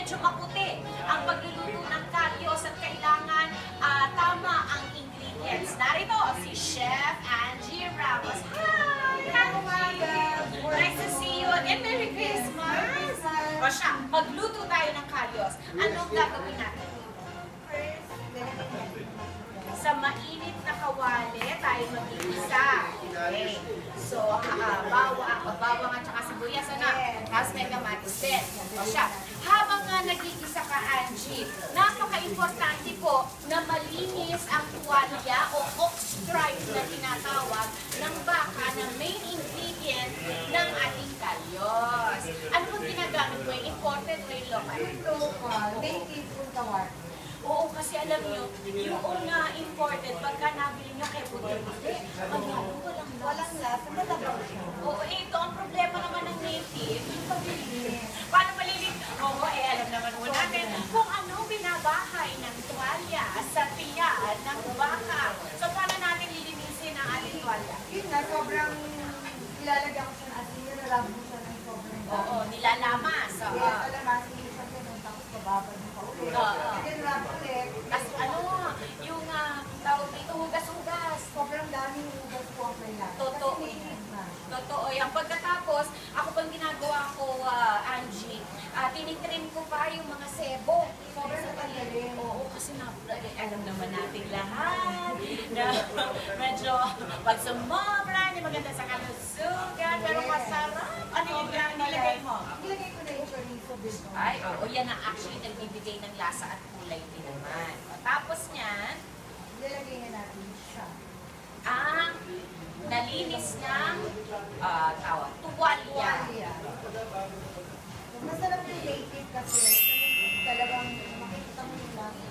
medyo maputi ang pagluluto ng kalyos at kailangan tama ang ingredients. Narito si Chef Angie Ramos. Hi, Angie! Nice to see you again. Merry Christmas! O siya, magluto tayo ng kalyos. Anong gagawin natin? Sa mainit na kawali, tayo mag-iisa. Okay. So, bawang at saka sibuyas, tapos may kamatis din. O siya, habang nag-iisa ka, Angie, napaka-importante po na malinis ang tuwalya o ox stripe na tinatawag ng baka na main ingredient ng ating kalyos. Ano pong ginagamit mo? Imported o yung local? Local. Native food tawag. Oo, kasi alam niyo, yung imported, pagka nabili niyo kay Buti-Buti, walang lasa, matabang siya. Oo, ito, ang problema naman ng native, yung pabilis. Paano malilig? Oo, alam naman po natin kung ano binabahay ng tuwalya sa tiyan ng baka. So, paano natin lilinisin ang ating tuwalya? Yun na, sobrang ilalagyan ko siya ng asin, nilalabog siya ng sobrang dami. Oo, nilalamas. Kaya alamasin ko siya ganun, tapos bababad mo pa ulit. And then wrap ulit. Tapos yung tawag dito, hugas-hugas. Sobrang daming hugas po ang kailangan. Totoo. Kasi mainit na. Totoo yan. Pagkatapos, ako pang ginagawa ko, Angie, tinitrim ko pa yung mga sebo. Sobrang natanggalin. Oo, kasi alam naman natin lahat na medyo pag sumobra, hindi maganda sa kalusugan, pero masarap. Ano yung nilagay mo? Nilagay ko na yung chorizo dito. Ay, oo, yan ang actually nagbibigay ng lasa at kulay din naman. Tapos niyan, Nilagay na natin siya. ang nalinis ng tuwalya. Masarap yung native kasi talagang makikita mo yung lasa.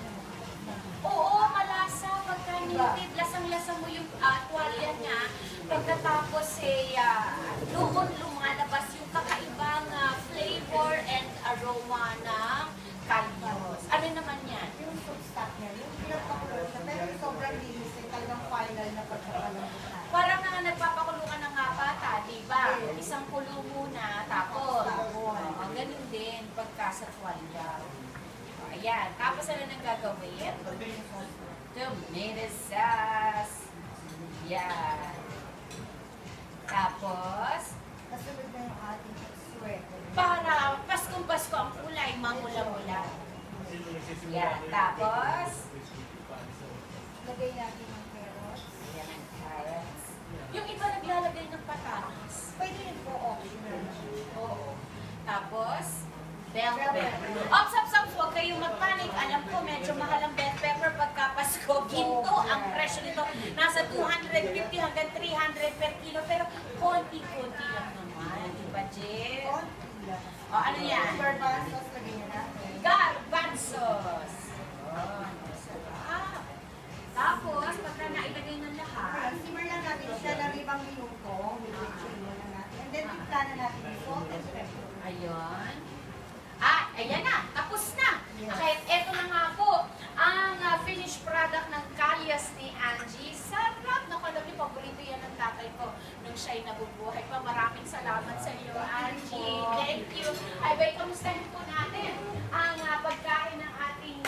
Oo, malasa. Pagka native, lasang-lasa mo yung tuwalya niya. Pagkatapos doon lumalabas yung kakaibang flavor and aroma ng kalyos. Ano naman yan? Yung food stock niya, yung pinagpakulo siya, pero sobrang linis eh, talagang final na pagkakalambot na. Parang nagpapakulungan ng nga bata, di ba? Isang kulo muna, tapos. Ganun din pagka sa tuwalya. Ayan. Tapos ano nang gagawin? Tomato sauce. Yan. Tapos, Kasunod na yung ating sweater. para Paskong-Pasko ang kulay, mamula-mula. Yan. Tapos, Lagay natin ng carrots. yan ang carrots. Yung iba naglalagay ng patatas. Pwede rin po optional. Oo. Tapos, bell pepper. Ops, huwag kayong magpanik. Alam ko, medyo mahal ang bell pepper pagka Pasko. Ginto ang presyo nito. Nasa 250 hanggang 300 per kilo. Pero konti-konti lang naman. Diba, Jay? Konti lang. O, ano yan? Garbanzos, lagay na natin. Garbanzos. Oh, sarap. Tapos, pagka nailagay ng lahat, Simmer lang natin siya ng 5 minuto. Medyo na natin. And then, timpla na natin yung salt and pepper. ayun. Ayan na. Tapos na. Yes. Okay, eto na nga po ang finished product ng kalyos ni Angie. Sarap! Naku, alam niyo, paborito yan ng tatay ko nung siya'y nabubuhay pa. Maraming salamat sa iyo, Angie. Thank you. Ay, kamustahin po natin ang pagkain ng ating